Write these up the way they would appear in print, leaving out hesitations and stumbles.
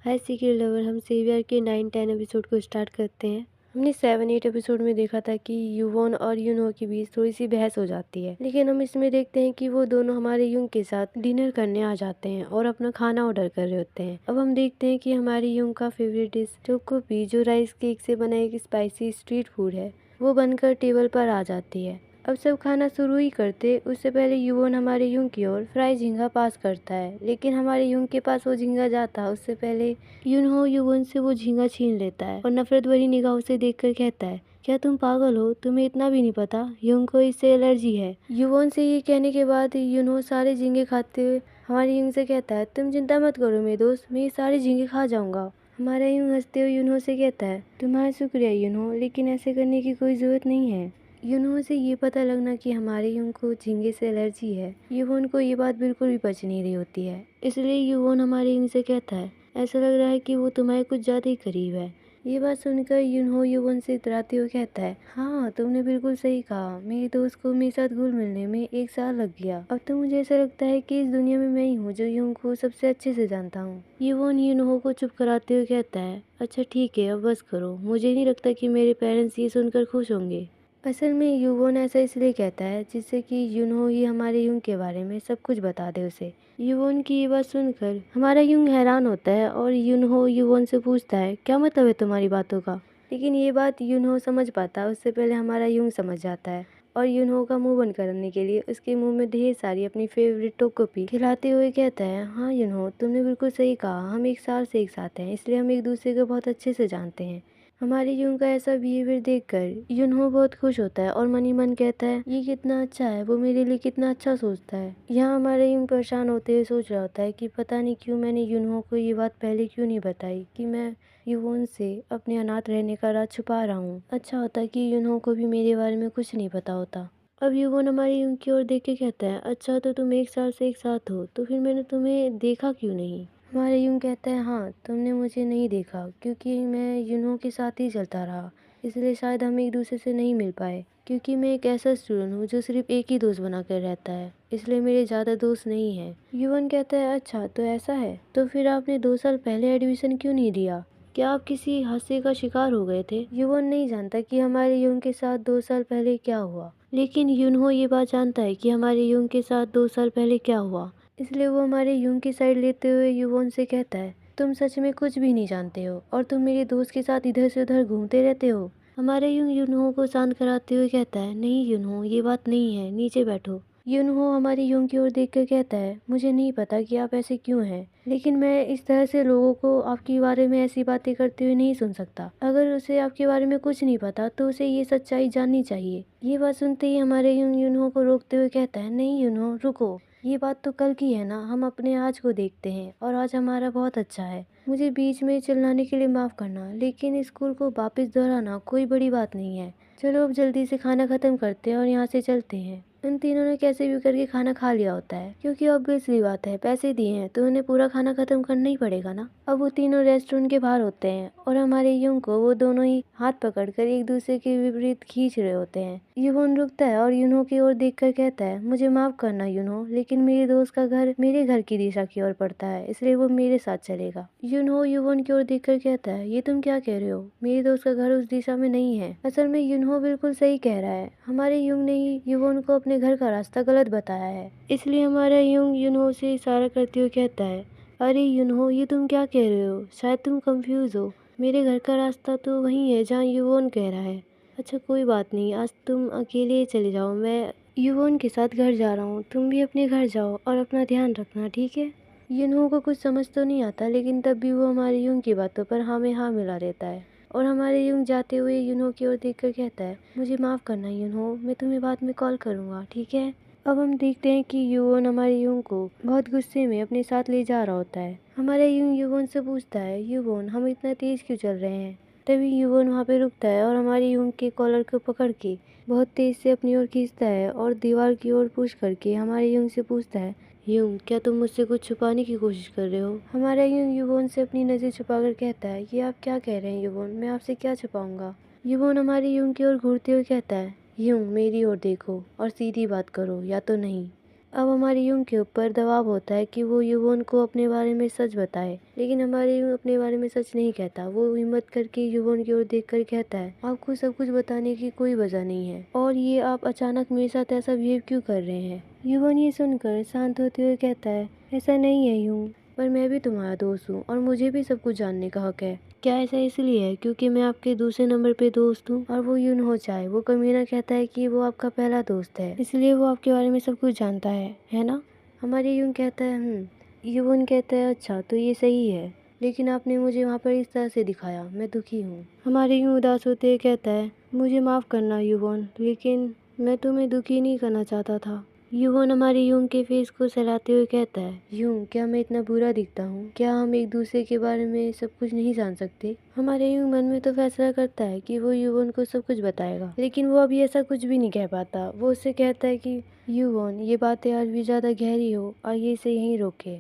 हाय secret lover, हम saviour के 9-10 episode को स्टार्ट करते हैं। हमने 7-8 एपिसोड में देखा था कि युवोन और यूनो के बीच थोड़ी सी बहस हो जाती है, लेकिन हम इसमें देखते हैं कि वो दोनों हमारे युंग के साथ डिनर करने आ जाते हैं और अपना खाना ऑर्डर कर रहे होते हैं। अब हम देखते हैं कि हमारे युंग का फेवरेट डिश चोकोपी, जो राइस केक से बना एक स्पाइसी स्ट्रीट फूड है, वो बनकर टेबल पर आ जाती है। अब सब खाना शुरू ही करते उससे पहले युवोन हमारे युंग की ओर फ्राई झींगा पास करता है, लेकिन हमारे युंग के पास वो झींगा जाता उससे पहले युनहो युवन से वो झींगा छीन लेता है और नफरत भरी निगाहों से देखकर कहता है, क्या तुम पागल हो? तुम्हें इतना भी नहीं पता युंग को इससे एलर्जी है। युवन से ये कहने के बाद युनहो सारे झींगे खाते हुए हमारे युंग से कहता है, तुम चिंता मत करो मेरे दोस्त, मैं ये सारे झींगे खा जाऊंगा। हमारा युंग हंसते हुए युनहो से कहता है, तुम्हारा शुक्रिया युनहो, लेकिन ऐसे करने की कोई जरूरत नहीं है। युनहो से ये पता लगना कि हमारे युंग को झींगे से एलर्जी है, युवन को ये बात बिल्कुल भी पच नहीं रही होती है। इसलिए युवन हमारे युंग से कहता है, ऐसा लग रहा है कि वो तुम्हारे कुछ ज़्यादा ही करीब है। ये बात सुनकर युनहो युवन से इतराते हुए कहता है, हाँ तुमने बिल्कुल सही कहा, मेरे दोस्त को मेरे साथ घुल मिलने में 1 साल लग गया। अब तो मुझे ऐसा लगता है कि इस दुनिया में मैं ही हूँ जो युंग को सबसे अच्छे से जानता हूँ। युवन युनहो को चुप कराते हुए कहता है, अच्छा ठीक है, अब बस करो, मुझे नहीं लगता कि मेरे पेरेंट्स ये सुनकर खुश होंगे। असल में युवन ऐसा इसलिए कहता है जिससे कि युनहो ही हमारे युंग के बारे में सब कुछ बता दे उसे। युवन की ये बात सुनकर हमारा युंग हैरान होता है और युनहो युवन से पूछता है, क्या मतलब है तुम्हारी बातों का? लेकिन ये बात युनहो समझ पाता है उससे पहले हमारा युंग समझ जाता है और युनहो का मुंह बंद करने के लिए उसके मुंह में ढेर सारी अपनी फेवरेट टोकोपी खिलाते हुए कहता है, हाँ युनहो, तुमने बिल्कुल सही कहा, हम 1 साल से एक साथ हैं, इसलिए हम एक दूसरे को बहुत अच्छे से जानते हैं। हमारे युंग का ऐसा बिहेवियर देखकर युनहो बहुत खुश होता है और मन ही मन कहता है, ये कितना अच्छा है, वो मेरे लिए कितना अच्छा सोचता है। यहाँ हमारा युंग परेशान होते हुए सोच रहा होता है कि पता नहीं क्यों मैंने युनहो को ये बात पहले क्यों नहीं बताई कि मैं युवन से अपने अनाथ रहने का राज छुपा रहा हूँ। अच्छा होता कि युनहो को भी मेरे बारे में कुछ नहीं पता होता। अब युवन हमारे युंग की ओर देख के कहता है, अच्छा तो तुम 1 साल से एक साथ हो, तो फिर मैंने तुम्हें देखा क्यों नहीं? हमारा युंग कहता है, हाँ तुमने मुझे नहीं देखा क्योंकि मैं युनहो के साथ ही चलता रहा, इसलिए शायद हम एक दूसरे से नहीं मिल पाए। क्योंकि मैं एक ऐसा स्टूडेंट हूँ जो सिर्फ एक ही दोस्त बना कर रहता है, इसलिए मेरे ज़्यादा दोस्त नहीं हैं। युवन कहता है, अच्छा तो ऐसा है, तो फिर आपने 2 साल पहले एडमिशन क्यों नहीं दिया? क्या आप किसी हादसे का शिकार हो गए थे? युवन नहीं जानता कि हमारे युंग के साथ 2 साल पहले क्या हुआ, लेकिन युनहो ये बात जानता है कि हमारे युंग के साथ 2 साल पहले क्या हुआ। इसलिए वो हमारे युंग की साइड लेते हुए युवन से कहता है, तुम सच में कुछ भी नहीं जानते हो और तुम मेरे दोस्त के साथ इधर से उधर घूमते रहते हो। हमारे युंग युनहो को शांत कराते हुए कहता है, नहीं युनहो, ये बात नहीं है, नीचे बैठो। युनहो हमारी युंग की ओर देखकर कहता है, मुझे नहीं पता कि आप ऐसे क्यों हैं, लेकिन मैं इस तरह से लोगों को आपके बारे में ऐसी बातें करते हुए नहीं सुन सकता। अगर उसे आपके बारे में कुछ नहीं पता तो उसे ये सच्चाई जाननी चाहिए। ये बात सुनते ही हमारे युंग युनहो को रोकते हुए कहता है, नहीं युनहो रुको, ये बात तो कल की है ना, हम अपने आज को देखते हैं और आज हमारा बहुत अच्छा है। मुझे बीच में चिल्लाने के लिए माफ़ करना, लेकिन स्कूल को वापस दोहराना कोई बड़ी बात नहीं है। चलो अब जल्दी से खाना ख़त्म करते हैं और यहाँ से चलते हैं। इन तीनों ने कैसे भी करके खाना खा लिया होता है, क्योंकि ऑब्वियसली बात है, पैसे दिए हैं तो उन्हें पूरा खाना खत्म करना ही पड़ेगा ना। अब वो तीनों रेस्टोरेंट के बाहर होते हैं और हमारे युंग को वो दोनों ही हाथ पकड़कर एक दूसरे के विपरीत खींच रहे होते हैं। युवन रुकता है और युनहो की ओर देखकर कहता है, मुझे माफ करना युनहो, लेकिन मेरे दोस्त का घर मेरे घर की दिशा की ओर पड़ता है, इसलिए वो मेरे साथ चलेगा। युनहो युवन की ओर देखकर कहता है, ये तुम क्या कह रहे हो, मेरे दोस्त का घर उस दिशा में नहीं है। असल में युनहो बिल्कुल सही कह रहा है, हमारे युंग ने ही युवन को अपने घर का रास्ता गलत बताया है। इसलिए हमारा युंग युनहो से इशारा करते हुए कहता है, अरे युनहो, ये तुम क्या कह रहे हो, शायद तुम कंफ्यूज हो, मेरे घर का रास्ता तो वही है जहाँ युवन कह रहा है। अच्छा कोई बात नहीं, आज तुम अकेले चले जाओ, मैं युवन के साथ घर जा रहा हूँ, तुम भी अपने घर जाओ और अपना ध्यान रखना, ठीक है? युनहो को कुछ समझ तो नहीं आता, लेकिन तब भी वो हमारे युंग की बातों पर हाँ में हाँ मिला देता है और हमारे युंग जाते हुए युनहो की ओर देखकर कहता है, मुझे माफ़ करना युनहो, मैं तुम्हें बाद में कॉल करूँगा, ठीक है? अब हम देखते हैं कि युवन हमारे युंग को बहुत गुस्से में अपने साथ ले जा रहा होता है। हमारा युंग युवन से पूछता है, युवन हम इतना तेज़ क्यों चल रहे हैं? तभी युवन वहाँ पे रुकता है और हमारे युंग के कॉलर को पकड़ के बहुत तेज़ से अपनी ओर खींचता है और दीवार की ओर पुश करके हमारे युंग से पूछता है, युंग क्या तुम मुझसे कुछ छुपाने की कोशिश कर रहे हो? हमारा युंग युवन से अपनी नज़र छुपाकर कहता है, ये आप क्या कह रहे हैं युवन, मैं आपसे क्या छुपाऊंगा? युवन हमारे युंग की ओर घूरते हुए कहता है, युंग मेरी ओर देखो और सीधी बात करो या तो नहीं। अब हमारे यून के ऊपर दबाव होता है कि वो युवोन को अपने बारे में सच बताए, लेकिन हमारे यून अपने बारे में सच नहीं कहता। वो हिम्मत करके युवोन की ओर देखकर कहता है, आपको सब कुछ बताने की कोई वजह नहीं है, और ये आप अचानक मेरे साथ ऐसा बिहेव क्यों कर रहे हैं। युवोन ये सुनकर शांत होते हुए कहता है, ऐसा नहीं है यून, पर मैं भी तुम्हारा दोस्त हूँ और मुझे भी सब कुछ जानने का हक है। क्या ऐसा इसलिए है क्योंकि मैं आपके दूसरे नंबर पे दोस्त हूँ और वो यून हो जाए। वो कमीना कहता है कि वो आपका पहला दोस्त है, इसलिए वो आपके बारे में सब कुछ जानता है ना। हमारे यून कहता है यून कहता है, अच्छा तो ये सही है, लेकिन आपने मुझे वहाँ पर इस तरह से दिखाया, मैं दुखी हूँ। हमारे यून उदास होते हुए कहता है, मुझे माफ़ करना युवन, लेकिन मैं तुम्हें दुखी नहीं करना चाहता था। युवन हमारे यूं के फेस को सहलाते हुए कहता है, यूं क्या मैं इतना बुरा दिखता हूँ? क्या हम एक दूसरे के बारे में सब कुछ नहीं जान सकते? हमारे यूं मन में तो फैसला करता है कि वो युवन को सब कुछ बताएगा, लेकिन वो अभी ऐसा कुछ भी नहीं कह पाता। वो उससे कहता है कि युवन, ये बातें आज भी ज़्यादा गहरी हो और ये इसे यहीं रोके।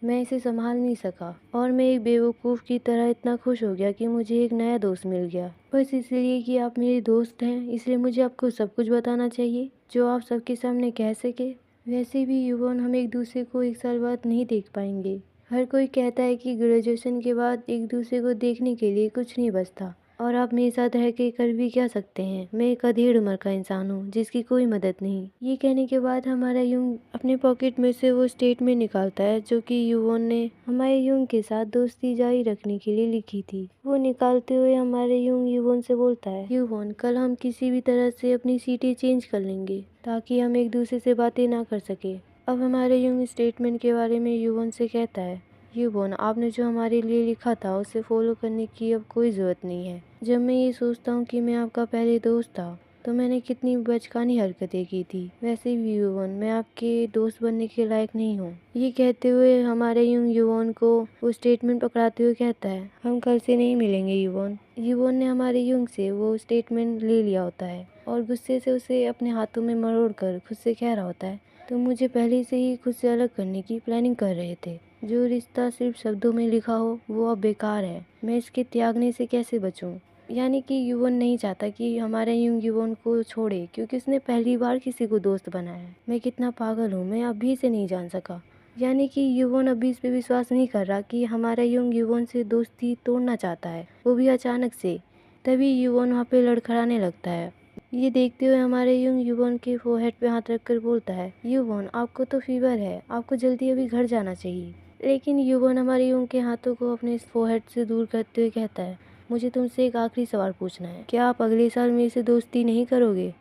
मैं इसे संभाल नहीं सका और मैं एक बेवकूफ़ की तरह इतना खुश हो गया कि मुझे एक नया दोस्त मिल गया। बस इसलिए कि आप मेरे दोस्त हैं, इसलिए मुझे आपको सब कुछ बताना चाहिए जो आप सबके सामने कह सके। वैसे भी युवन, हम एक दूसरे को एक साल बाद नहीं देख पाएंगे। हर कोई कहता है कि ग्रेजुएशन के बाद एक दूसरे को देखने के लिए कुछ नहीं बचता, और आप मेरे साथ रह के कर भी क्या सकते हैं। मैं एक अधेड़ उम्र का इंसान हूँ जिसकी कोई मदद नहीं। ये कहने के बाद हमारा यूंग अपने पॉकेट में से वो स्टेटमेंट निकालता है जो कि युवन ने हमारे यूंग के साथ दोस्ती जारी रखने के लिए लिखी थी। वो निकालते हुए हमारे यूंग युवन से बोलता है, युवन, कल हम किसी भी तरह से अपनी सीटें चेंज कर लेंगे ताकि हम एक दूसरे से बातें ना कर सके। अब हमारे यूंग स्टेटमेंट के बारे में युवन से कहता है, युवन, आपने जो हमारे लिए लिखा था उसे फॉलो करने की अब कोई ज़रूरत नहीं है। जब मैं ये सोचता हूँ कि मैं आपका पहले दोस्त था तो मैंने कितनी बचकानी हरकतें की थी। वैसे भी युवन, मैं आपके दोस्त बनने के लायक नहीं हूँ। ये कहते हुए हमारे युवन को वो स्टेटमेंट पकड़ाते हुए कहता है, हम कल से नहीं मिलेंगे युवन। युवन ने हमारे युंग से वो स्टेटमेंट ले लिया होता है और गुस्से से उसे अपने हाथों में मरोड़ कर खुद से कह रहा होता है, तो मुझे पहले से ही खुद से अलग करने की प्लानिंग कर रहे थे। जो रिश्ता सिर्फ शब्दों में लिखा हो वो अब बेकार है। मैं इसके त्यागने से कैसे बचूं? यानी कि युवन नहीं चाहता कि हमारे युवन को छोड़े क्योंकि उसने पहली बार किसी को दोस्त बनाया है। मैं कितना पागल हूँ, मैं अभी से नहीं जान सका। यानी कि युवन अभी इस पे विश्वास नहीं कर रहा कि हमारा युवन से दोस्ती तोड़ना चाहता है, वो भी अचानक से। तभी युवन वहाँ पे लड़खड़ाने लगता है। ये देखते हुए हमारे युवन के फोरहेड पे हाथ रखकर बोलता है, युवन, आपको तो फीवर है, आपको जल्दी अभी घर जाना चाहिए। लेकिन युवन हमारे यूं के हाथों को अपने फोरहेड से दूर करते हुए कहता है, मुझे तुमसे एक आखिरी सवाल पूछना है, क्या आप अगले साल मेरे से दोस्ती नहीं करोगे?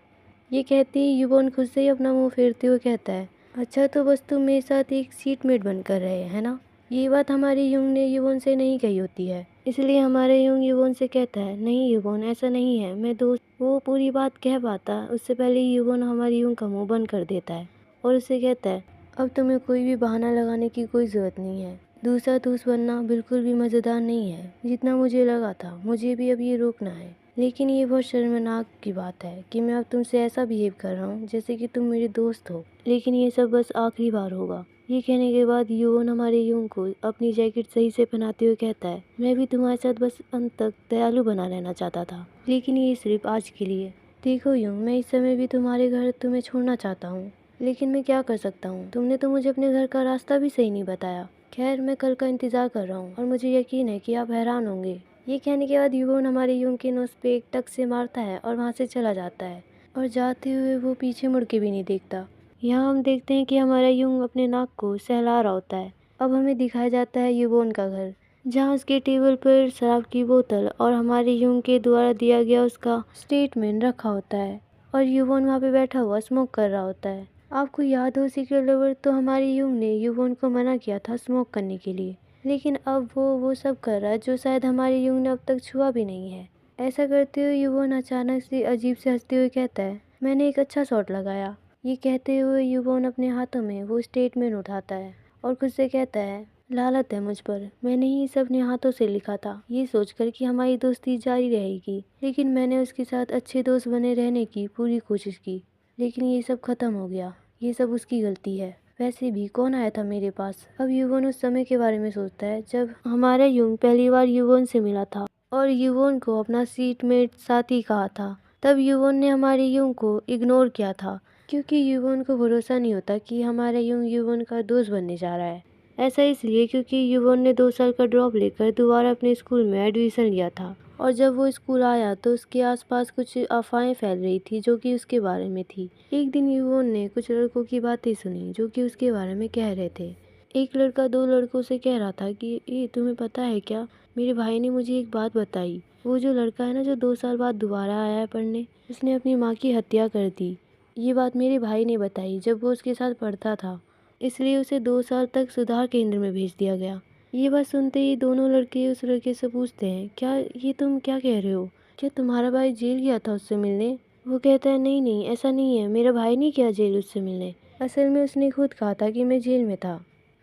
ये कहते ही युवन खुद से ही अपना मुंह फेरते हुए कहता है, अच्छा तो बस तुम मेरे साथ एक सीटमेट बनकर रहे है ना। ये बात हमारे युंग ने युवन से नहीं कही होती है, इसलिए हमारे युंग युवन से कहता है, नहीं युवन, ऐसा नहीं है, मैं दोस्त। वो पूरी बात कह पाता उससे पहले युवन हमारे युंग का मुंह बंद कर देता है और उससे कहता है, अब तुम्हें कोई भी बहाना लगाने की कोई ज़रूरत नहीं है। दूसरा दोस्त बनना बिल्कुल भी मज़ेदार नहीं है जितना मुझे लगा था। मुझे भी अब ये रोकना है, लेकिन ये बहुत शर्मनाक की बात है कि मैं अब तुमसे ऐसा बिहेव कर रहा हूँ जैसे कि तुम मेरे दोस्त हो। लेकिन ये सब बस आखिरी बार होगा। ये कहने के बाद युवन हमारे युंग को अपनी जैकेट सही से पहनाते हुए कहता है, मैं भी तुम्हारे साथ बस अंत तक दयालु बना रहना चाहता था, लेकिन ये सिर्फ आज के लिए। देखो युंग, मैं इस समय भी तुम्हारे घर तुम्हें छोड़ना चाहता हूँ, लेकिन मैं क्या कर सकता हूँ? तुमने तो मुझे अपने घर का रास्ता भी सही नहीं बताया। खैर, मैं कल का इंतज़ार कर रहा हूँ और मुझे यकीन है कि आप हैरान होंगे। ये कहने के बाद युवन हमारे युंग के नोज पे एक टक से मारता है और वहाँ से चला जाता है, और जाते हुए वो पीछे मुड़ के भी नहीं देखता। यहाँ हम देखते हैं कि हमारा युंग अपने नाक को सहला रहा होता है। अब हमें दिखाया जाता है युवन का घर, जहाँ उसके टेबल पर शराब की बोतल और हमारे युंग के द्वारा दिया गया उसका स्टेटमेंट रखा होता है, और युवन वहाँ पे बैठा हुआ स्मोक कर रहा होता है। आपको याद हो सीक्रेट लवर, तो हमारे युंग ने युवन को मना किया था स्मोक करने के लिए, लेकिन अब वो सब कर रहा है जो शायद हमारे युंग ने अब तक छुआ भी नहीं है। ऐसा करते हुए युवन अचानक से अजीब से हंसते हुए कहता है, मैंने एक अच्छा शॉट लगाया। ये कहते हुए युवन अपने हाथों में वो स्टेटमेंट उठाता है और खुद से कहता है, लालत है मुझ पर, मैंने ही इसे अपने हाथों से लिखा था ये सोचकर कि हमारी दोस्ती जारी रहेगी, लेकिन मैंने उसके साथ अच्छे दोस्त बने रहने की पूरी कोशिश की, लेकिन ये सब खत्म हो गया। ये सब उसकी गलती है। वैसे भी कौन आया था मेरे पास? अब युवन उस समय के बारे में सोचता है जब हमारा युंग पहली बार युवन से मिला था और युवन को अपना सीटमेट साथी कहा था। तब युवन ने हमारे युंग को इग्नोर किया था, क्योंकि युवन को भरोसा नहीं होता कि हमारा यूं युवन का दोस्त बनने जा रहा है। ऐसा इसलिए क्योंकि युवन ने 2 साल का ड्रॉप लेकर दोबारा अपने स्कूल में एडमिशन लिया था और जब वो स्कूल आया तो उसके आसपास कुछ अफवाहें फैल रही थी जो कि उसके बारे में थी। एक दिन युवन ने कुछ लड़कों की बातें सुनी जो कि उसके बारे में कह रहे थे। एक लड़का 2 लड़कों से कह रहा था कि ये तुम्हें पता है क्या, मेरे भाई ने मुझे एक बात बताई। वो जो लड़का है ना जो 2 साल बाद दोबारा आया है पढ़ने, उसने अपनी माँ की हत्या कर दी। ये बात मेरे भाई ने बताई जब वो उसके साथ पढ़ता था, इसलिए उसे 2 साल तक सुधार केंद्र में भेज दिया गया। ये बात सुनते ही दोनों लड़के उस लड़के से पूछते हैं, क्या ये तुम क्या कह रहे हो? क्या तुम्हारा भाई जेल गया था उससे मिलने? वो कहता है, नहीं नहीं ऐसा नहीं है, मेरा भाई नहीं गया जेल उससे मिलने। असल में उसने खुद कहा था कि मैं जेल में था।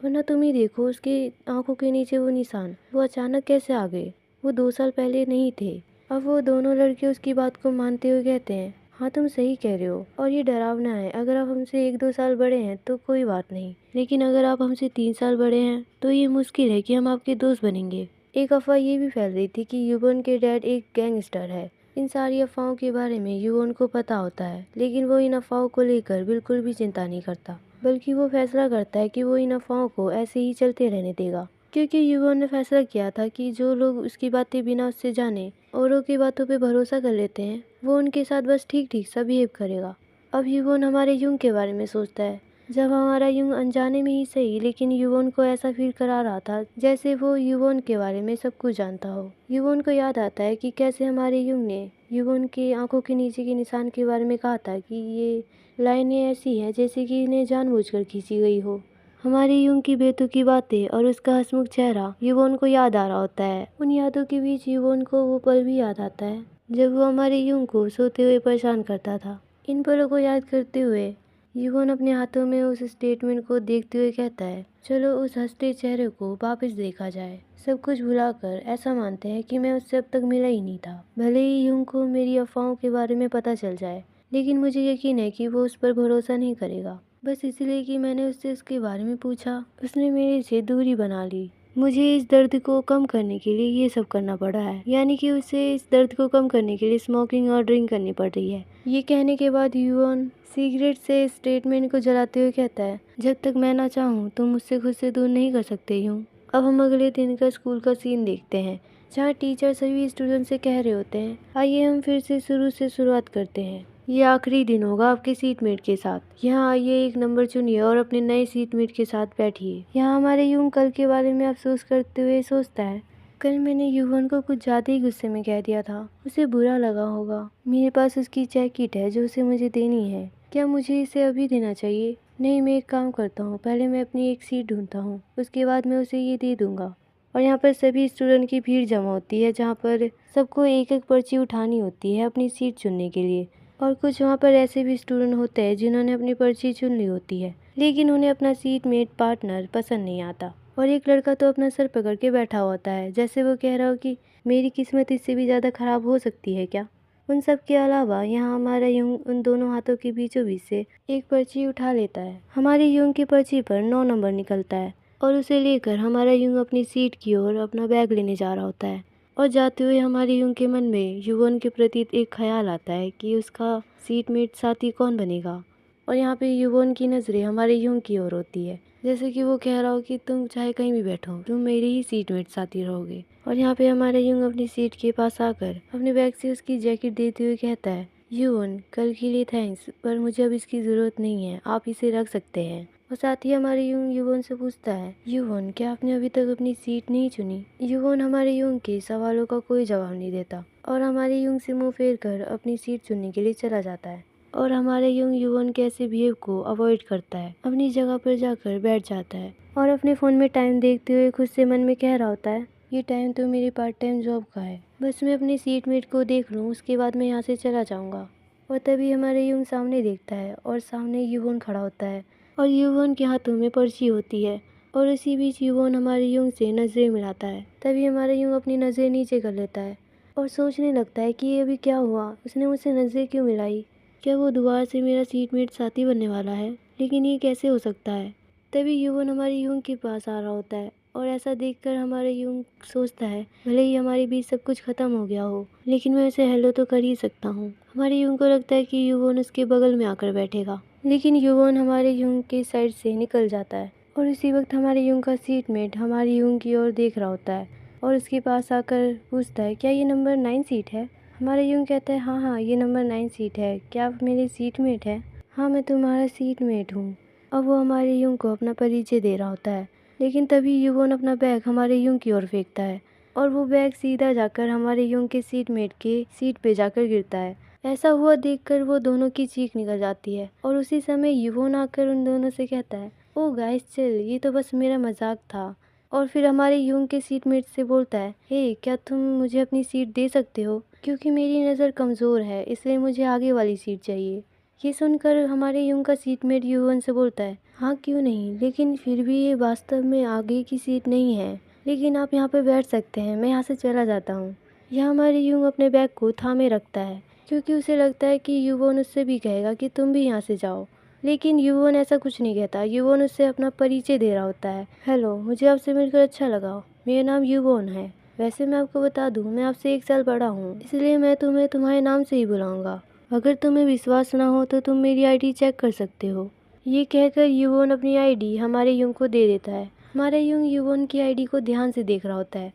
वरना तुम ही देखो उसकी आंखों के नीचे वो निशान, वो अचानक कैसे आ गए? वो 2 साल पहले नहीं थे। अब वो दोनों लड़के उसकी बात को मानते हुए कहते हैं, हाँ तुम सही कह रहे हो और ये डरावना है। अगर आप हमसे 1-2 साल बड़े हैं तो कोई बात नहीं, लेकिन अगर आप हमसे 3 साल बड़े हैं तो ये मुश्किल है कि हम आपके दोस्त बनेंगे। एक अफवाह ये भी फैल रही थी कि युवन के डैड एक गैंगस्टर है। इन सारी अफवाहों के बारे में युवन को पता होता है, लेकिन वो इन अफवाहों को लेकर बिल्कुल भी चिंता नहीं करता, बल्कि वो फैसला करता है कि वो इन अफवाहों को ऐसे ही चलते रहने देगा। क्योंकि युवन ने फैसला किया था कि जो लोग उसकी बातें बिना उससे जाने औरों की बातों पे भरोसा कर लेते हैं, वो उनके साथ बस ठीक ठीक सा बिहेव करेगा। अब युवन हमारे युंग के बारे में सोचता है। जब हमारा युंग अनजाने में ही सही लेकिन युवन को ऐसा फील करा रहा था जैसे वो युवन के बारे में सब कुछ जानता हो। युवन को याद आता है कि कैसे हमारे युंग ने युवन के आंखों के नीचे के निशान के बारे में कहा था कि ये लाइनें ऐसी हैं जैसे कि इन्हें जानबूझकर खींची गई हो। हमारे युंग की बेतुकी बातें और उसका हंसमुख चेहरा युवन को याद आ रहा होता है। उन यादों के बीच युवन को वो पल भी याद आता है जब वो हमारे युंग को सोते हुए परेशान करता था। इन पलों को याद करते हुए युवन अपने हाथों में उस स्टेटमेंट को देखते हुए कहता है, चलो उस हंसते चेहरे को वापस देखा जाए। सब कुछ भुलाकर ऐसा मानते हैं कि मैं उससे अब तक मिला ही नहीं था। भले ही युंग को मेरी अफवाहों के बारे में पता चल जाए, लेकिन मुझे यकीन है कि वो उस पर भरोसा नहीं करेगा। बस इसलिए कि मैंने उससे उसके बारे में पूछा, उसने मेरे से दूरी बना ली। मुझे इस दर्द को कम करने के लिए ये सब करना पड़ा है, यानी कि उसे इस दर्द को कम करने के लिए स्मोकिंग और ड्रिंक करनी पड़ रही है। ये कहने के बाद युवन सिगरेट से स्टेटमेंट को जलाते हुए कहता है, जब तक मैं ना चाहूँ तुम मुझसे खुद से दूर नहीं कर सकते यूँ। अब हम अगले दिन का स्कूल का सीन देखते हैं, जहाँ टीचर सभी स्टूडेंट से कह रहे होते हैं, आइए हम फिर से शुरू से शुरुआत करते हैं। ये आखिरी दिन होगा आपके सीटमेट के साथ। यहाँ आइए, एक नंबर चुनिए और अपने नए सीटमेट के साथ बैठिए। यहाँ हमारे युवन कल के बारे में अफसोस करते हुए सोचता है, कल मैंने युवन को कुछ ज़्यादा ही गुस्से में कह दिया था। उसे बुरा लगा होगा। मेरे पास उसकी जैकेट है जो उसे मुझे देनी है। क्या मुझे इसे अभी देना चाहिए? नहीं, मैं एक काम करता हूँ, पहले मैं अपनी एक सीट ढूंढता हूँ, उसके बाद मैं उसे ये दे दूंगा। और यहाँ पर सभी स्टूडेंट की भीड़ जमा होती है, जहाँ पर सबको एक एक पर्ची उठानी होती है अपनी सीट चुनने के लिए। और कुछ वहाँ पर ऐसे भी स्टूडेंट होते हैं जिन्होंने अपनी पर्ची चुन ली होती है, लेकिन उन्हें अपना सीट मेट पार्टनर पसंद नहीं आता। और एक लड़का तो अपना सर पकड़ के बैठा होता है, जैसे वो कह रहा हो कि मेरी किस्मत इससे भी ज़्यादा ख़राब हो सकती है क्या। उन सब के अलावा यहाँ हमारा युंग उन दोनों हाथों के बीचों बीच से एक पर्ची उठा लेता है। हमारे युंग की पर्ची पर 9 नंबर निकलता है और उसे लेकर हमारा युंग अपनी सीट की ओर अपना बैग लेने जा रहा होता है। और जाते हुए हमारे युंग के मन में युवन के प्रति एक ख्याल आता है कि उसका सीटमेट साथी कौन बनेगा। और यहाँ पे युवन की नज़रें हमारे युंग की ओर होती है, जैसे कि वो कह रहा हो कि तुम चाहे कहीं भी बैठो, तुम मेरे ही सीटमेट साथी रहोगे। और यहाँ पे हमारा युंग अपनी सीट के पास आकर अपने बैग से उसकी जैकेट देते हुए कहता है, युवन कल के लिए थैंक्स, पर मुझे अब इसकी ज़रूरत नहीं है, आप इसे रख सकते हैं। और साथ ही हमारे युंग युवन से पूछता है, युवन क्या आपने अभी तक अपनी सीट नहीं चुनी? युवन हमारे युंग के सवालों का कोई जवाब नहीं देता और हमारे युंग से मुंह फेर कर अपनी सीट चुनने के लिए चला जाता है। और हमारे युंग युवन के ऐसे बिहेव को अवॉइड करता है, अपनी जगह पर जाकर बैठ जाता है और अपने फ़ोन में टाइम देखते हुए खुद से मन में कह रहा होता है, ये टाइम तो मेरी पार्ट टाइम जॉब का है, बस मैं अपनी सीटमेट को देख लूँ, उसके बाद मैं यहाँ से चला जाऊँगा। और तभी हमारे युंग सामने देखता है और सामने युवन खड़ा होता है और युवन के हाथों में पर्ची होती है। और इसी बीच युवन हमारे युंग से नज़रें मिलाता है। तभी हमारा युंग अपनी नज़रें नीचे कर लेता है और सोचने लगता है कि ये अभी क्या हुआ, उसने मुझसे नज़रें क्यों मिलाई? क्या वो दोबारा से मेरा सीटमेट साथी बनने वाला है? लेकिन ये कैसे हो सकता है? तभी युवन हमारे युंग के पास आ रहा होता है और ऐसा देखकर हमारे युंग सोचता है, भले ही हमारे बीच सब कुछ खत्म हो गया हो, लेकिन मैं उसे हेलो तो कर ही सकता हूँ। हमारे युंग को लगता है कि युवन उसके बगल में आकर बैठेगा लेकिन युवोन हमारे यूंग के साइड से निकल जाता है और उसी वक्त हमारे यूंग का सीटमेट हमारे यूंग की ओर देख रहा होता है और उसके पास आकर पूछता है, क्या ये नंबर 9 सीट है? हमारा यूंग कहता है, हाँ हाँ, ये नंबर 9 सीट है। क्या आप मेरे सीटमेट हैं? हाँ, मैं तुम्हारा सीटमेट हूँ। अब वो हमारे यूंग को अपना परिचय दे रहा होता है, लेकिन तभी युवोन अपना बैग हमारे यूंग की ओर फेंकता है और वो बैग सीधा जाकर हमारे यूंग के सीटमेट के सीट पे जाकर गिरता है। ऐसा हुआ देखकर वो दोनों की चीख निकल जाती है और उसी समय युवोन आकर उन दोनों से कहता है, ओ गाइस चिल, ये तो बस मेरा मजाक था। और फिर हमारे यूंग के सीटमेट से बोलता है, हे क्या तुम मुझे अपनी सीट दे सकते हो? क्योंकि मेरी नज़र कमज़ोर है, इसलिए मुझे आगे वाली सीट चाहिए। ये सुनकर हमारे यूंग का सीटमेट युवन से बोलता है, हाँ क्यों नहीं, लेकिन फिर भी ये वास्तव में आगे की सीट नहीं है, लेकिन आप यहाँ पे बैठ सकते हैं, मैं यहाँ से चला जाता हूँ। यह हमारे यूंग अपने बैग को थामे रखता है क्योंकि उसे लगता है कि युवन उससे भी कहेगा कि तुम भी यहाँ से जाओ, लेकिन युवन ऐसा कुछ नहीं कहता। युवन उससे अपना परिचय दे रहा होता है, हेलो, मुझे आपसे मिलकर अच्छा लगा, मेरा नाम युवन है। वैसे मैं आपको बता दूं, मैं आपसे 1 साल बड़ा हूँ, इसलिए मैं तुम्हें तुम्हारे नाम से ही बुलाऊंगा। अगर तुम्हें विश्वास ना हो तो तुम मेरी आईडी चेक कर सकते हो। ये कहकर युवन अपनी आईडी हमारे यूंग को दे देता है। हमारा यूंग युवन की आईडी को ध्यान से देख रहा होता है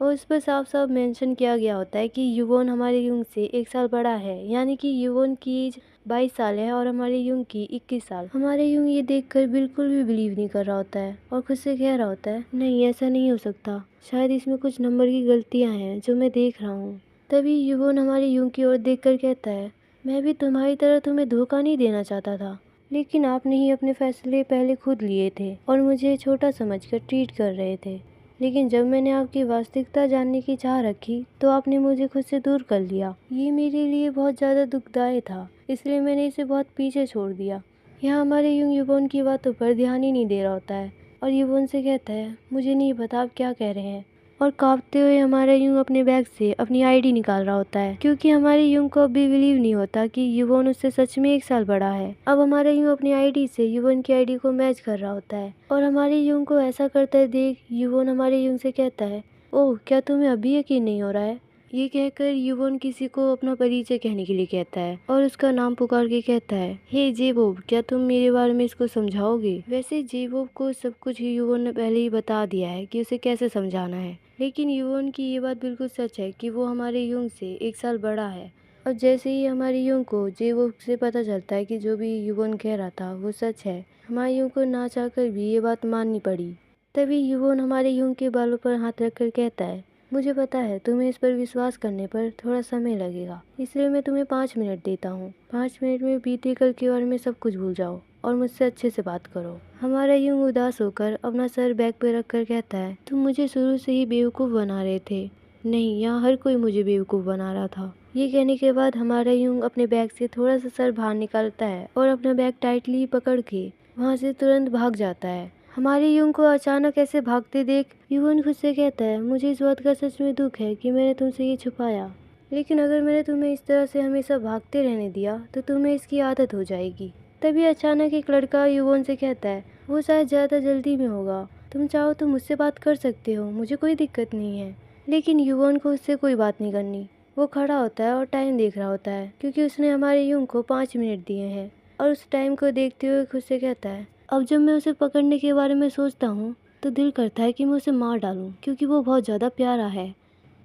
और उस पर साफ साफ मेंशन किया गया होता है कि युवोन हमारे यूंग से 1 साल बड़ा है, यानी कि युवोन की एज 22 साल है और हमारे यूंग की 21 साल। हमारे यूंग ये देखकर बिल्कुल भी बिलीव नहीं कर रहा होता है और खुद से कह रहा होता है, नहीं ऐसा नहीं हो सकता, शायद इसमें कुछ नंबर की गलतियां हैं जो मैं देख रहा हूँ। तभी युवोन हमारे यूंग की ओर देखकर कहता है, मैं भी तुम्हारी तरह तुम्हें धोखा नहीं देना चाहता था, लेकिन आपने ही अपने फैसले पहले खुद लिए थे और मुझे छोटा समझकर ट्रीट कर रहे थे। लेकिन जब मैंने आपकी वास्तविकता जानने की चाह रखी तो आपने मुझे खुद से दूर कर लिया। ये मेरे लिए बहुत ज़्यादा दुखदायी था, इसलिए मैंने इसे बहुत पीछे छोड़ दिया। यहाँ हमारे यूं युवोन की बातों पर ध्यान ही नहीं दे रहा होता है और युवोन से कहता है, मुझे नहीं पता आप क्या कह रहे हैं। और कांपते हुए हमारा यूं अपने बैग से अपनी आईडी निकाल रहा होता है, क्योंकि हमारे यूं को अब भी बिलीव नहीं होता कि युवोन उससे सच में 1 साल बड़ा है। अब हमारा यूं अपनी आईडी से युवोन की आईडी को मैच कर रहा होता है और हमारे यूं को ऐसा करते देख युवोन हमारे यूं से कहता है, ओह क्या तुम्हें अभी यकीन नहीं हो रहा है? ये कहकर युवोन किसी को अपना परिचय कहने के लिए कहता है और उसका नाम पुकार के कहता है, हे जेबोब, क्या तुम मेरे बारे में इसको समझाओगे? वैसे जेबोब को सब कुछ युवोन ने पहले ही बता दिया है कि उसे कैसे समझाना है, लेकिन युवोन की ये बात बिल्कुल सच है कि वो हमारे यूंग से 1 साल बड़ा है। और जैसे ही हमारे यूंग को जेबोब से पता चलता है कि जो भी युवोन कह रहा था वो सच है, हमारे यूंग को ना चाहकर भी ये बात माननी पड़ी। तभी युवोन हमारे यूंग के बालों पर हाथ रखकर कहता है, मुझे पता है तुम्हें इस पर विश्वास करने पर थोड़ा समय लगेगा, इसलिए मैं तुम्हें 5 मिनट देता हूँ। 5 मिनट में बीते कल के बारे में सब कुछ भूल जाओ और मुझसे अच्छे से बात करो। हमारा यूं उदास होकर अपना सर बैग पे रखकर कहता है, तुम मुझे शुरू से ही बेवकूफ़ बना रहे थे। नहीं, यहाँ हर कोई मुझे बेवकूफ़ बना रहा था। ये कहने के बाद हमारा यूं अपने बैग से थोड़ा सा सर बाहर निकालता है और अपना बैग टाइटली पकड़ के वहाँ से तुरंत भाग जाता है। हमारे यूं को अचानक ऐसे भागते देख युवन खुद से कहता है, मुझे इस बात का सच में दुख है कि मैंने तुमसे ये छुपाया, लेकिन अगर मैंने तुम्हें इस तरह से हमेशा भागते रहने दिया तो तुम्हें इसकी आदत हो जाएगी। तभी अचानक एक लड़का युवन से कहता है, वो शायद ज़्यादा जल्दी में होगा, तुम चाहो तो मुझसे बात कर सकते हो, मुझे कोई दिक्कत नहीं है। लेकिन युवन को उससे कोई बात नहीं करनी। वो खड़ा होता है और टाइम देख रहा होता है, क्योंकि उसने हमारे यूं को 5 मिनट दिए हैं और उस टाइम को देखते हुए खुद से कहता है, अब जब मैं उसे पकड़ने के बारे में सोचता हूँ तो दिल करता है कि मैं उसे मार डालूं, क्योंकि वो बहुत ज़्यादा प्यारा है।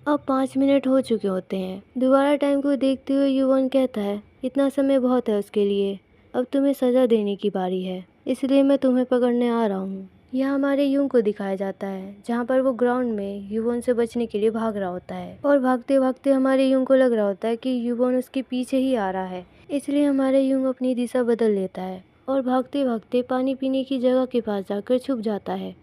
अब 5 मिनट हो चुके होते हैं। दोबारा टाइम को देखते हुए युवन कहता है, इतना समय बहुत है उसके लिए, अब तुम्हें सज़ा देने की बारी है, इसलिए मैं तुम्हें पकड़ने आ रहा हूँ। यह हमारे यूं को दिखाया जाता है जहाँ पर वो ग्राउंड में युवन से बचने के लिए भाग रहा होता है और भागते भागते हमारे यूं को लग रहा होता है कि युवन उसके पीछे ही आ रहा है, इसलिए हमारे यूं अपनी दिशा बदल लेता है और भागते भागते पानी पीने की जगह के पास जाकर छुप जाता है।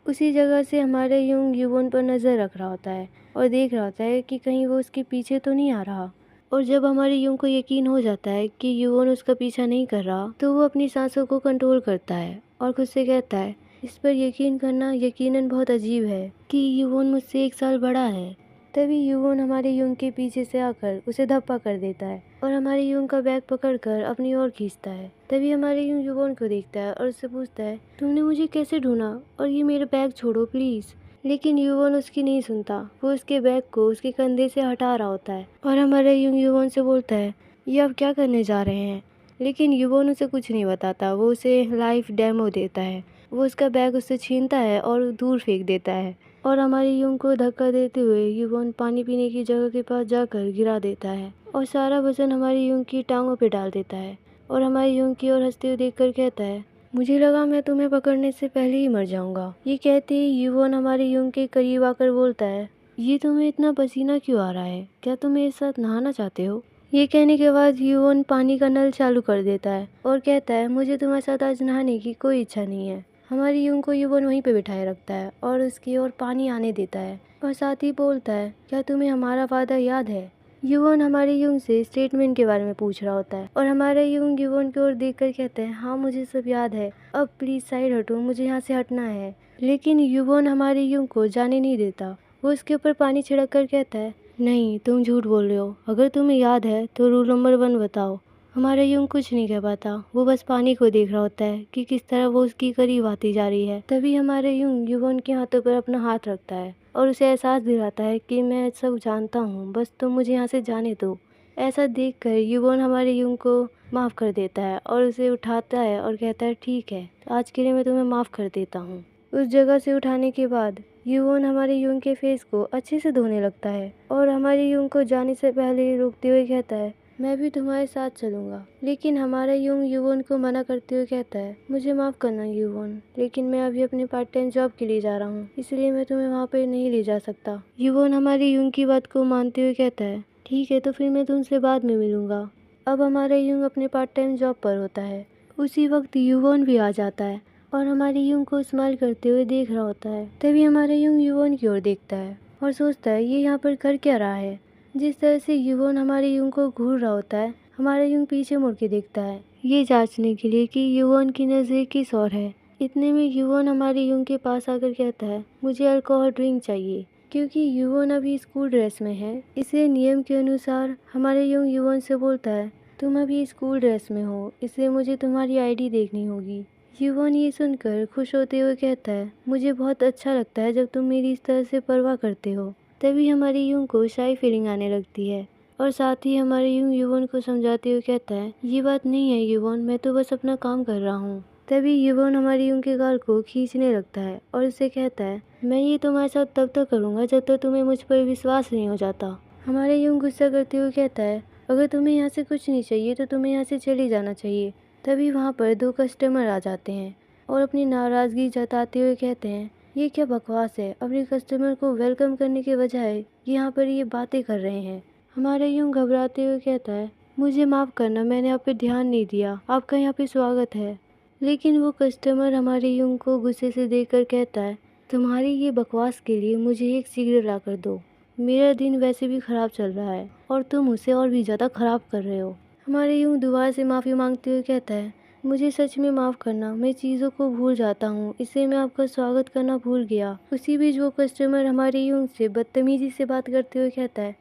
उसी जगह से हमारे यूं युवन पर नज़र रख रहा होता है और देख रहा होता है कि कहीं वो उसके पीछे तो नहीं आ रहा। और जब हमारे यूं को यकीन हो जाता है कि युवन उसका पीछा नहीं कर रहा तो वो अपनी सांसों को कंट्रोल करता है और खुद से कहता है, इस पर यकीन करना यकीनन बहुत अजीब है कि युवन मुझसे 1 साल बड़ा है। तभी युवन हमारे यूं के पीछे से आकर उसे धप्पा कर देता है और हमारे यूं का बैग पकड़कर अपनी ओर खींचता है। तभी हमारे यूं युवन को देखता है और उससे पूछता है, तुमने मुझे कैसे ढूंढा और ये मेरा बैग छोड़ो प्लीज़। लेकिन युवन उसकी नहीं सुनता, वो उसके बैग को उसके कंधे से हटा रहा होता है और हमारे यूं युवन से बोलता है, ये आप क्या करने जा रहे हैं? लेकिन युवोन उसे कुछ नहीं बताता। वो उसे लाइफ डेमो देता है। वो उसका बैग उससे छीनता है और दूर फेंक देता है और हमारे युंग को धक्का देते हुए युवोन पानी पीने की जगह के पास जाकर गिरा देता है और सारा वजन हमारे युंग की टांगों पे डाल देता है और हमारे युंग की ओर हंसते हुए देखकर कहता है, मुझे लगा मैं तुम्हें पकड़ने से पहले ही मर जाऊंगा। ये कहते ही युवोन हमारे युंग के करीब आकर बोलता है, ये तुम्हें इतना पसीना क्यों आ रहा है? क्या तुम मेरे साथ नहाना चाहते हो? ये कहने के बाद युवोन पानी का नल चालू कर देता है और कहता है, मुझे तुम्हारे साथ आज नहाने की कोई इच्छा नहीं है। हमारी युंग को युवोन वहीं पे बिठाए रखता है और उसकी ओर पानी आने देता है और साथ ही बोलता है, क्या तुम्हें हमारा वादा याद है? युवोन हमारे युंग से स्टेटमेंट के बारे में पूछ रहा होता है और हमारा युंग युवोन की ओर देखकर कहते हैं, हाँ मुझे सब याद है, अब प्लीज साइड हटो, मुझे यहाँ से हटना है। लेकिन युवोन हमारे युंग को जाने नहीं देता। वो उसके ऊपर पानी छिड़क कर कहता है, नहीं तुम झूठ बोल रहे हो, अगर तुम्हें याद है तो रूल नंबर 1 बताओ। हमारा युंग कुछ नहीं कह पाता। वो बस पानी को देख रहा होता है कि किस तरह वो उसकी करीब आती जा रही है। तभी हमारे युंग युवोन के हाथों पर अपना हाथ रखता है और उसे एहसास दिलाता है कि मैं सब जानता हूँ, बस तुम मुझे यहाँ से जाने दो। ऐसा देखकर युवोन हमारे युंग को माफ़ कर देता है और उसे उठाता है और कहता है, ठीक है, आज के लिए मैं तुम्हें माफ़ कर देता हूँ। उस जगह से उठाने के बाद युवोन हमारे युंग के फेस को अच्छे से धोने लगता है और हमारे युंग को जाने से पहले रोकते हुए कहता है, मैं भी तुम्हारे साथ चलूंगा। लेकिन हमारा युंग युवोन को मना करते हुए कहता है, मुझे माफ़ करना युवोन, लेकिन मैं अभी अपने पार्ट टाइम जॉब के लिए जा रहा हूँ, इसलिए मैं तुम्हें वहाँ पर नहीं ले जा सकता। युवोन हमारे युंग की बात को मानते हुए कहता है, ठीक है, तो फिर मैं तुमसे बाद में मिलूंगा। अब हमारा युंग अपने पार्ट टाइम जॉब पर होता है। उसी वक्त युवोन भी आ जाता है और हमारे युंग को स्माइल करते हुए देख रहा होता है। तभी हमारा युंग युवोन की ओर देखता है और सोचता है, ये यहाँ पर कर क्या रहा है। जिस तरह से युवोन हमारे युंग को घूर रहा होता है, हमारा युंग पीछे मुड़ के देखता है, ये जांचने के लिए कि युवोन की नज़र किस ओर है। इतने में युवोन हमारे युंग के पास आकर कहता है, मुझे अल्कोहल ड्रिंक चाहिए। क्योंकि युवोन अभी स्कूल ड्रेस में है, इसलिए नियम के अनुसार हमारे युंग युवोन से बोलता है, तुम अभी स्कूल ड्रेस में हो, इसलिए मुझे तुम्हारी आईडी देखनी होगी। युवोन ये सुनकर खुश होते हुए कहता है, मुझे बहुत अच्छा लगता है जब तुम मेरी इस तरह से परवाह करते हो। तभी हमारी युंग को शाई फीलिंग आने लगती है और साथ ही हमारे युंग युवोन को समझाते हुए कहता है, ये बात नहीं है युवोन, मैं तो बस अपना काम कर रहा हूँ। तभी युवोन हमारी युंग के गाल को खींचने लगता है और उसे कहता है, मैं ये तुम्हारे साथ तब तक करूँगा जब तक तुम्हें मुझ पर विश्वास नहीं हो जाता। हमारे युंग गुस्सा करते हुए कहता है, अगर तुम्हें यहाँ से कुछ नहीं चाहिए तो तुम्हें यहाँ से चले जाना चाहिए। तभी वहाँ पर 2 कस्टमर आ जाते हैं और अपनी नाराज़गी जताते हुए कहते हैं, ये क्या बकवास है, अपने कस्टमर को वेलकम करने के बजाय यहाँ पर ये बातें कर रहे हैं। हमारा यूं घबराते हुए कहता है, मुझे माफ़ करना, मैंने आप पे ध्यान नहीं दिया, आपका यहाँ पे स्वागत है। लेकिन वो कस्टमर हमारे यूं को गुस्से से देखकर कहता है, तुम्हारी ये बकवास के लिए मुझे एक सिगरेट ला कर दो, मेरा दिन वैसे भी ख़राब चल रहा है और तुम उसे और भी ज़्यादा ख़राब कर रहे हो। हमारे यूं दोबारा से माफ़ी मांगते हुए कहता है, मुझे सच में माफ़ करना, मैं चीज़ों को भूल जाता हूँ, इसलिए मैं आपका स्वागत करना भूल गया। उसी बीच वो कस्टमर हमारे यूं से बदतमीज़ी से बात करते हुए कहता है,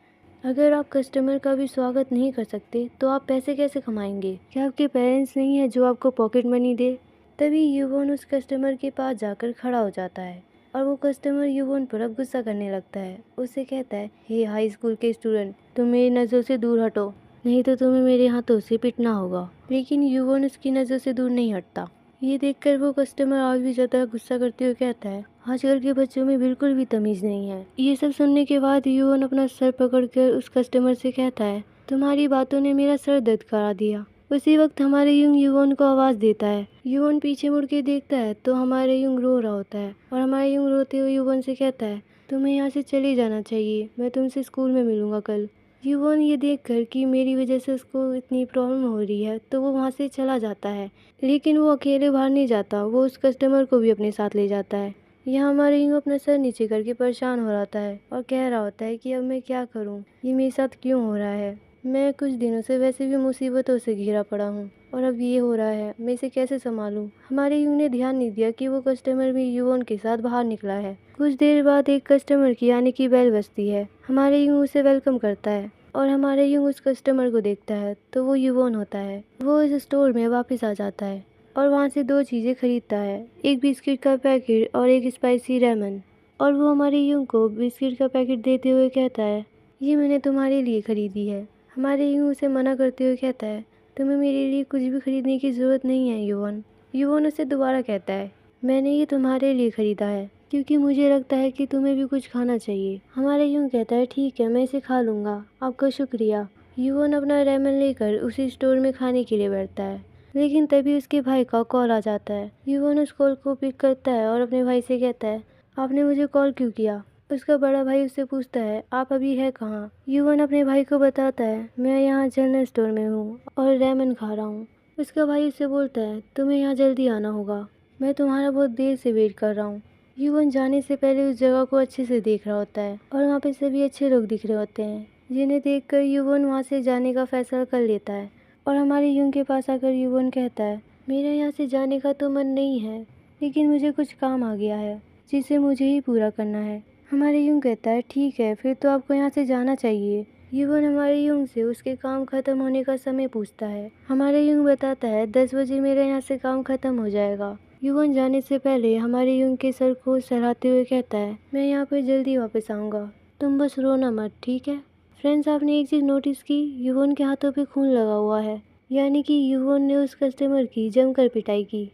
अगर आप कस्टमर का भी स्वागत नहीं कर सकते तो आप पैसे कैसे कमाएंगे? क्या आपके पेरेंट्स नहीं है जो आपको पॉकेट मनी दे? तभी युवोन उस कस्टमर के पास जाकर खड़ा हो जाता है और वो कस्टमर युवोन पर अब गुस्सा करने लगता है। उससे कहता है, हे हाई स्कूल के स्टूडेंट, तुम मेरी नज़रों से दूर हटो, नहीं तो तुम्हें मेरे हाथों से पिटना होगा। लेकिन युवोन उसकी नज़र से दूर नहीं हटता। ये देखकर वो कस्टमर और भी ज़्यादा गुस्सा करते हुए कहता है, आजकल के बच्चों में बिल्कुल भी तमीज़ नहीं है। ये सब सुनने के बाद युवोन अपना सर पकड़कर उस कस्टमर से कहता है, तुम्हारी बातों ने मेरा सर दर्द करा दिया। उसी वक्त हमारे युंग युवोन को आवाज़ देता है। युवोन पीछे मुड़ के देखता है तो हमारे युंग रो रहा होता है और हमारे युंग रोते हुए युवोन से कहता है, तुम्हें यहाँ से चले जाना चाहिए, मैं तुमसे स्कूल में मिलूंगा कल। युवोन ये देखकर कि मेरी वजह से उसको इतनी प्रॉब्लम हो रही है तो वो वहाँ से चला जाता है। लेकिन वो अकेले बाहर नहीं जाता, वो उस कस्टमर को भी अपने साथ ले जाता है। यहाँ हमारे यूं अपना सर नीचे करके परेशान हो रहा है और कह रहा होता है कि अब मैं क्या करूँ, ये मेरे साथ क्यों हो रहा है। मैं कुछ दिनों से वैसे भी मुसीबतों से घिरा पड़ा हूँ और अब ये हो रहा है, मैं इसे कैसे संभालूं। हमारे यूं ने ध्यान नहीं दिया कि वो कस्टमर भी युवोन के साथ बाहर निकला है। कुछ देर बाद एक कस्टमर की आने की बेल बजती है। हमारे यूं उसे वेलकम करता है और हमारे यूं उस कस्टमर को देखता है तो वो युवोन होता है। वो इस स्टोर में वापस आ जाता है और वहाँ से 2 चीज़ें खरीदता है, एक बिस्किट का पैकेट और एक स्पाइसी रेमन। और वो हमारे यूं को बिस्किट का पैकेट देते हुए कहता है, ये मैंने तुम्हारे लिए खरीदी है। हमारे यूं उसे मना करते हुए कहता है, तुम्हें मेरे लिए कुछ भी खरीदने की ज़रूरत नहीं है युवन। युवन उसे दोबारा कहता है, मैंने ये तुम्हारे लिए खरीदा है क्योंकि मुझे लगता है कि तुम्हें भी कुछ खाना चाहिए। हमारा यून कहता है, ठीक है, मैं इसे खा लूँगा, आपका शुक्रिया। युवन अपना रेमन लेकर उसी स्टोर में खाने के लिए बैठता है, लेकिन तभी उसके भाई का कॉल आ जाता है। युवन उस कॉल को पिक करता है और अपने भाई से कहता है, आपने मुझे कॉल क्यों किया? उसका बड़ा भाई उससे पूछता है, आप अभी है कहाँ? युवन अपने भाई को बताता है, मैं यहाँ जनरल स्टोर में हूँ और रेमन खा रहा हूँ। उसका भाई उससे बोलता है, तुम्हें यहाँ जल्दी आना होगा, मैं तुम्हारा बहुत देर से वेट कर रहा हूँ। युवन जाने से पहले उस जगह को अच्छे से देख रहा होता है और वहाँ पे सभी अच्छे लोग दिख रहे होते हैं, जिन्हें देखकर युवन वहाँ से जाने का फैसला कर लेता है। और हमारे युन के पास आकर युवन कहता है, मेरा यहाँ से जाने का तो मन नहीं है, लेकिन मुझे कुछ काम आ गया है जिसे मुझे ही पूरा करना है। हमारे युन कहता है, ठीक है, फिर तो आपको यहाँ से जाना चाहिए। युवन हमारे युन से उसके काम खत्म होने का समय पूछता है। हमारे युन बताता है, 10 बजे मेरा यहाँ से काम खत्म हो जाएगा। युवन जाने से पहले हमारे युन के सर को सहलाते हुए कहता है, मैं यहाँ पर जल्दी वापस आऊँगा, तुम बस रोना मत, ठीक है? फ्रेंड्स, आपने एक चीज़ नोटिस की, युवन के हाथों पे खून लगा हुआ है, यानी कि युवन ने उस कस्टमर की जमकर पिटाई की।